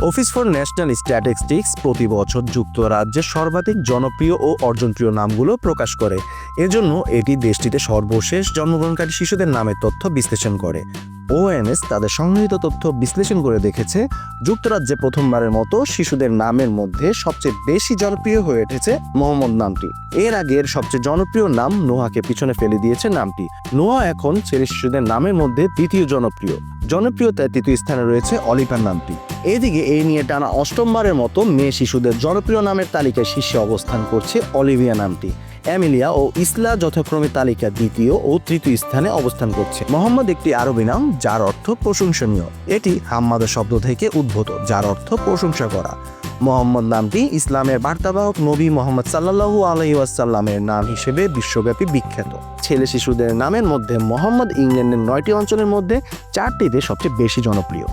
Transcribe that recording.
Office for national statistics প্রতি বছর যুক্তরাজ্যের সর্বাধিক জনপ্রিয় ও অর্জনপ্রিয় নামগুলো প্রকাশ করে। এজন্য এটি দেশটিতে সর্বশেষ জন্মগ্রহণকারী শিশুদের নামের তথ্য বিশ্লেষণ করে। ওএনএস তাদের সংগৃহীত তথ্য বিশ্লেষণ করে দেখেছে, যুক্তরাজ্যে প্রথমবারের মতো শিশুদের নামের মধ্যে সবচেয়ে বেশি জনপ্রিয় হয়ে উঠেছে মোহাম্মদ নামটি। এর আগের সবচেয়ে জনপ্রিয় নাম নোয়াকে পিছনে ফেলে দিয়েছে নামটি। নোয়া এখন ছেলে শিশুদের নামের মধ্যে দ্বিতীয় জনপ্রিয়তায় তৃতীয় স্থানে রয়েছে অলিভার নামটি। এদিকে এই নিয়ে টানা অষ্টমবারের মতো মেয়ে শিশুদের জনপ্রিয় নামের তালিকায় শীর্ষে অবস্থান করছে অলিভিয়া নামটি। এমিলিয়া ও ইসলা যথাক্রমে তালিকা দ্বিতীয় ও তৃতীয় স্থানে অবস্থান করছে। মোহাম্মদ একটি আরবি নাম যার অর্থ প্রশংসনীয়। এটি হাম্মাদের শব্দ থেকে উদ্ভূত, যার অর্থ প্রশংসা করা। মোহাম্মদ নামটি ইসলামের বার্তাবাহক নবী মোহাম্মদ সাল্লাল্লাহু আলাইহি ওয়াসাল্লামের নাম হিসেবে বিশ্বব্যাপী বিখ্যাত। ছেলে শিশুদের নামের মধ্যে মোহাম্মদ ইংল্যান্ডের 9টি অঞ্চলের মধ্যে 4টিতে সবচেয়ে বেশি জনপ্রিয়।